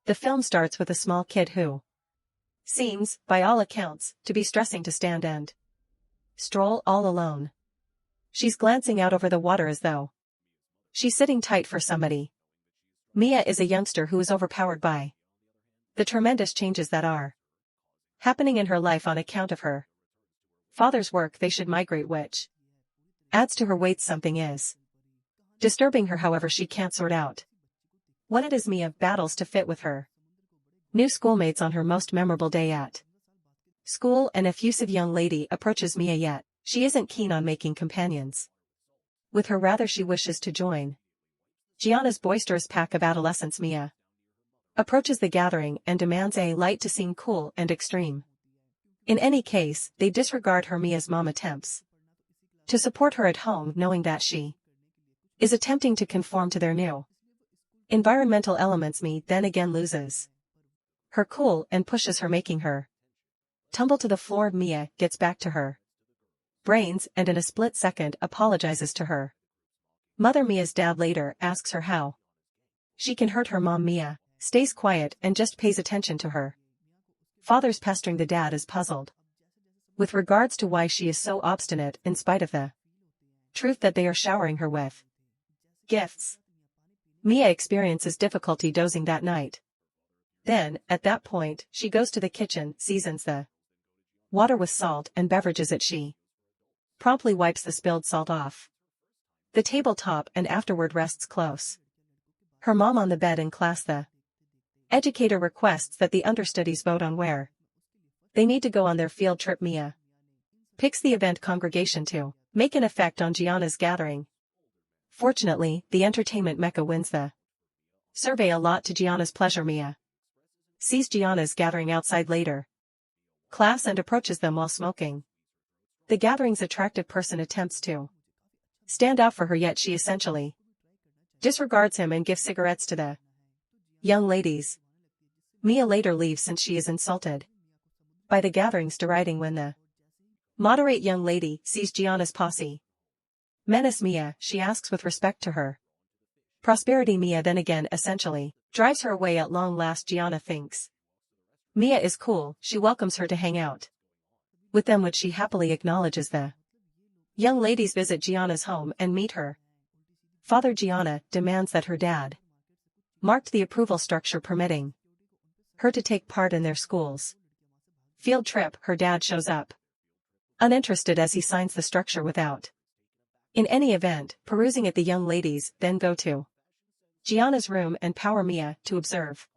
The film starts with a small kid who seems, by all accounts, to be stressing to stand and stroll all alone. She's glancing out over the water as though she's sitting tight for somebody. Mia is a youngster who is overpowered by the tremendous changes that are happening in her life on account of her father's work. They should migrate, which adds to her weight. Something is disturbing her, however she can't sort out what it is. Mia battles to fit with her new schoolmates on her most memorable day at school. An effusive young lady approaches Mia, yet she isn't keen on making companions with her, rather she wishes to join Gianna's boisterous pack of adolescents. Mia approaches the gathering and demands a light to seem cool and extreme. In any case, they disregard her. Mia's mom attempts to support her at home, knowing that she is attempting to conform to their new environmental elements. Mia then again loses her cool and pushes her, making her tumble to the floor. Mia gets back to her brains and in a split second apologizes to her mother. Mia's dad later asks her how she can hurt her mom. Mia stays quiet and just pays attention to her father's pestering. The dad is puzzled with regards to why she is so obstinate in spite of the truth that they are showering her with gifts. Mia experiences difficulty dozing that night. Then, at that point, she goes to the kitchen, seasons the water with salt and beverages it. She promptly wipes the spilled salt off the tabletop and afterward rests close her mom on the bed in class. The educator requests that the understudies vote on where they need to go on their field trip. Mia picks the event congregation to make an effect on Gianna's gathering. Fortunately, the entertainment mecca wins the survey, a lot to Gianna's pleasure. Mia sees Gianna's gathering outside later class and approaches them while smoking. The gathering's attractive person attempts to stand out for her, yet she essentially disregards him and gives cigarettes to the young ladies. Mia later leaves since she is insulted by the gatherings deriding. When the moderate young lady sees Gianna's posse menace Mia, she asks with respect to her prosperity. Mia then again essentially drives her away at long last. Gianna thinks Mia is cool, she welcomes her to hang out with them, which she happily acknowledges. The young ladies visit Gianna's home and meet her father. Gianna demands that her dad marked the approval structure permitting her to take part in their school's field trip. Her dad shows up uninterested as he signs the structure without in any event perusing it. The young ladies then go to Gianna's room and power Mia to observe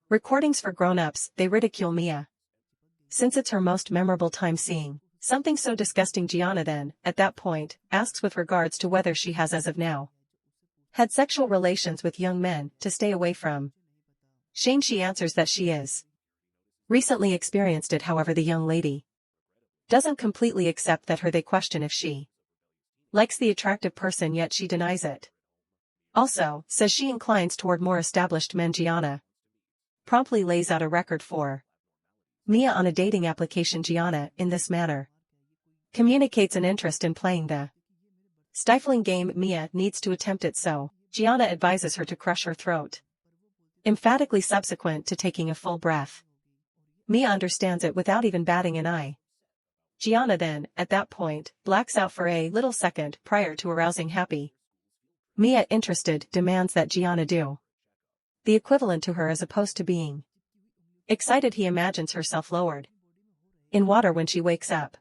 recordings for grown-ups. They ridicule Mia since it's her most memorable time seeing something so disgusting. Gianna then, at that point, asks with regards to whether she has as of now had sexual relations with young men to stay away from shame. She answers that she is recently experienced it. However, the young lady doesn't completely accept that. They question if she likes the attractive person, yet she denies it. Also, says she inclines toward more established men. Gianna promptly lays out a record for Mia on a dating application. Gianna, in this manner, communicates an interest in playing the stifling game. Mia needs to attempt it, so Gianna advises her to crush her throat emphatically. Subsequent to taking a full breath, Mia understands it without even batting an eye. Gianna then, at that point, blacks out for a little second prior to arousing happy Mia. Interested, demands that Gianna do the equivalent to her as opposed to being excited. He imagines herself lowered in water when she wakes up.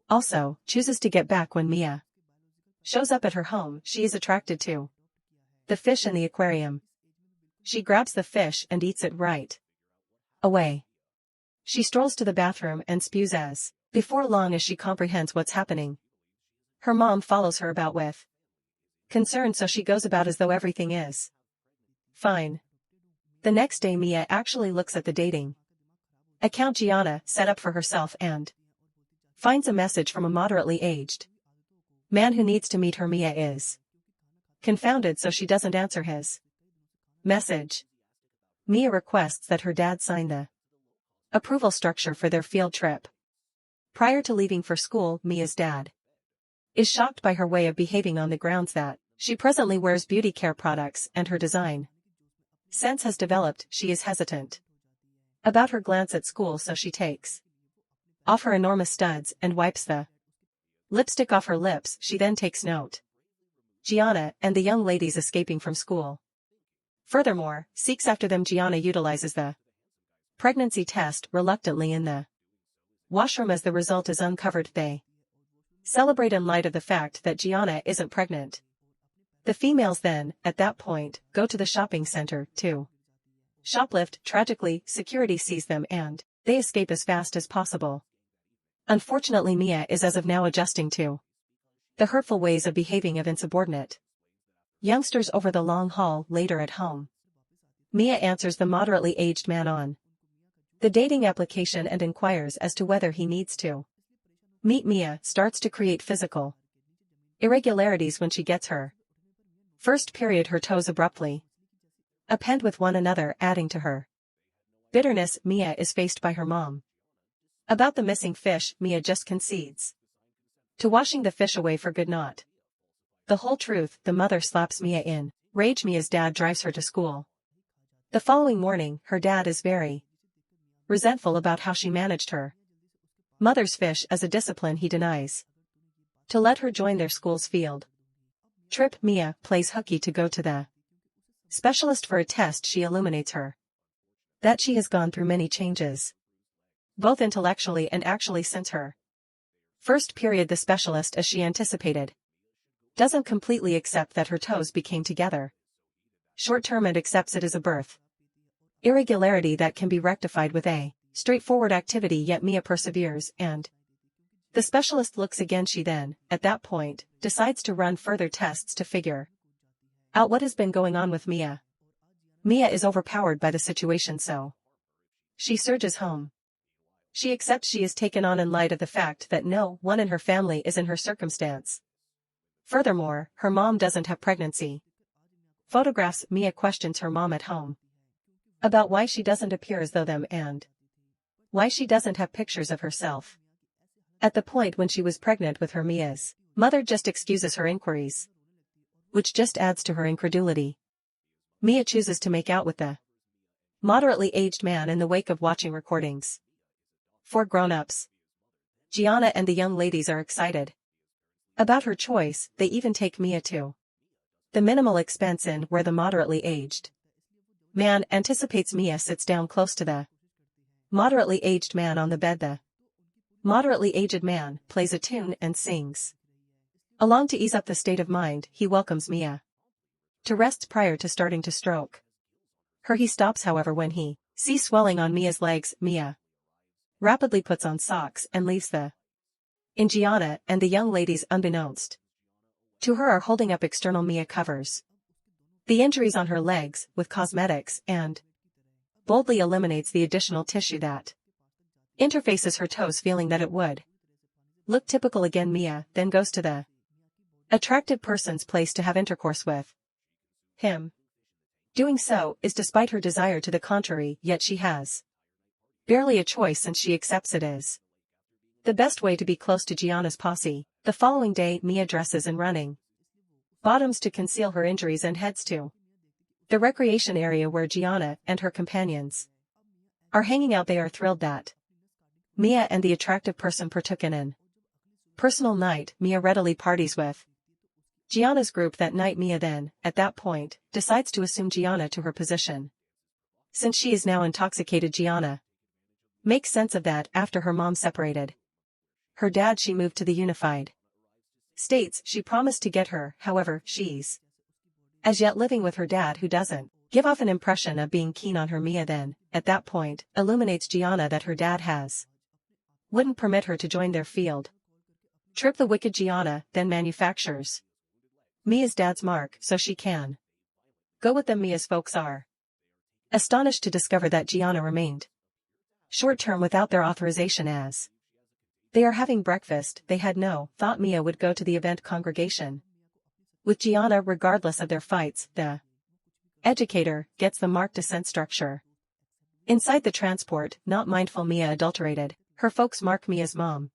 Also, chooses to get back when Mia shows up at her home. She is attracted to the fish in the aquarium. She grabs the fish and eats it right away. She strolls to the bathroom and spews as before long as she comprehends what's happening. Her mom follows her about with concern, so she goes about as though everything is fine. The next day Mia actually looks at the dating account Gianna set up for herself and finds a message from a moderately aged man who needs to meet her. Mia is confounded, so she doesn't answer his message. Mia requests that her dad sign the approval structure for their field trip. Prior to leaving for school, Mia's dad is shocked by her way of behaving on the grounds that she presently wears beauty care products and her design Sense has developed, she is hesitant about her glance at school, so she takes off her enormous studs and wipes the lipstick off her lips. She then takes note Gianna and the young ladies escaping from school. Furthermore, seeks after them. Gianna utilizes the pregnancy test reluctantly in the washroom. As the result is uncovered, they celebrate in light of the fact that Gianna isn't pregnant. The females then, at that point, go to the shopping center to shoplift. Tragically, security sees them and they escape as fast as possible. Unfortunately, Mia is as of now adjusting to the hurtful ways of behaving of insubordinate youngsters over the long haul. Later at home, Mia answers the moderately aged man on the dating application and inquires as to whether he needs to meet. Mia starts to create physical irregularities when she gets her first period. Her toes abruptly append with one another, adding to her bitterness. Mia is faced by her mom about the missing fish. Mia just concedes to washing the fish away for good, not the whole truth. The mother slaps Mia in rage. Mia's dad drives her to school. The following morning, her dad is very resentful about how she managed her mother's fish. As a discipline, he denies to let her join their school's field trip. Mia plays hooky to go to the specialist for a test. She illuminates her that she has gone through many changes, both intellectually and actually, since her first period. The specialist, as she anticipated, doesn't completely accept that her toes became together short-term and accepts it as a birth irregularity that can be rectified with a straightforward activity. Yet Mia perseveres and the specialist looks again. She then, at that point, decides to run further tests to figure out what has been going on with Mia. Mia is overpowered by the situation, so she surges home. She accepts she is taken on in light of the fact that no one in her family is in her circumstance. Furthermore, her mom doesn't have pregnancy photographs. Mia questions her mom at home about why she doesn't appear as though them and why she doesn't have pictures of herself at the point when she was pregnant with her. Mia's mother just excuses her inquiries, which just adds to her incredulity. Mia chooses to make out with the moderately aged man in the wake of watching recordings. 4 grown-ups. Gianna and the young ladies are excited about her choice. They even take Mia to the minimal expense inn where the moderately aged man anticipates. Mia sits down close to the moderately aged man on the bed. The moderately aged man plays a tune and sings along to ease up the state of mind. He welcomes Mia to rest prior to starting to stroke her. He stops, however, when he sees swelling on Mia's legs. Mia rapidly puts on socks and leaves the inn. Gianna and the young ladies, unbeknownst to her, are holding up external Mia covers the injuries on her legs with cosmetics and boldly eliminates the additional tissue that interfaces her toes, feeling that it would look typical again. Mia then goes to the attractive person's place to have intercourse with him. Doing so is despite her desire to the contrary, yet she has barely a choice since she accepts it as the best way to be close to Gianna's posse. The following day, Mia dresses in running bottoms to conceal her injuries and heads to the recreation area where Gianna and her companions are hanging out. They are thrilled that Mia and the attractive person partook in an personal night. Mia readily parties with Gianna's group that night. Mia then, at that point, decides to assume Gianna to her position. Since she is now intoxicated, Gianna makes sense of that. After her mom separated her dad, she moved to the unified states. She promised to get her, however, she's as yet living with her dad, who doesn't give off an impression of being keen on her. Mia then, at that point, illuminates Gianna that her dad wouldn't permit her to join their field trip. The wicked Gianna then manufactures Mia's dad's mark so she can go with them. Mia's folks are astonished to discover that Gianna remained short-term without their authorization. As they are having breakfast, they had no thought Mia would go to the event congregation with Gianna. Regardless of their fights, the educator gets the marked descent structure inside the transport. Not mindful, Mia adulterated her folks' mark. Mia's mom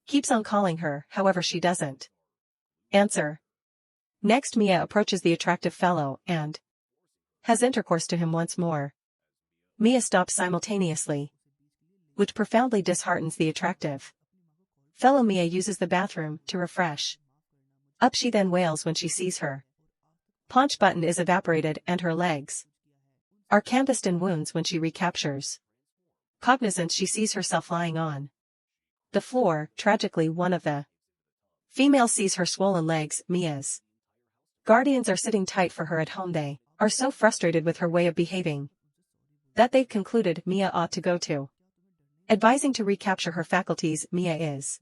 keeps on calling her, however she doesn't answer. Next, Mia approaches the attractive fellow and has intercourse to him once more. Mia stops simultaneously, which profoundly disheartens the attractive fellow. Mia uses the bathroom to refresh up. She then wails when she sees her paunch button is evaporated and her legs are canvassed in wounds. When she recaptures cognizance, she sees herself lying on the floor. Tragically, one of the females sees her swollen legs. Mia's guardians are sitting tight for her at home. They are so frustrated with her way of behaving that they've concluded Mia ought to go to advising to recapture her faculties. Mia is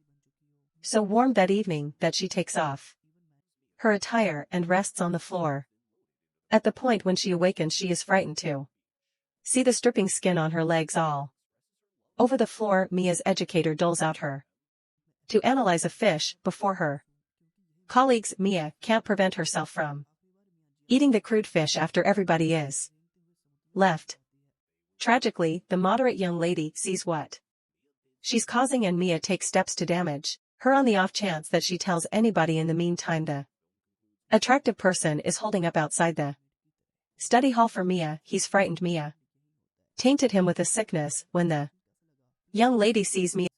so warm that evening that she takes off her attire and rests on the floor. At the point when she awakens, she is frightened to see the stripping skin on her legs all over the floor. Mia's educator doles out her to analyze a fish before her colleagues. Mia can't prevent herself from eating the crude fish after everybody is left. Tragically, the moderate young lady sees what she's causing and Mia takes steps to damage her on the off chance that she tells anybody. In the meantime, the attractive person is holding up outside the study hall for Mia. He's frightened. Mia tainted him with a sickness. When the young lady sees Mia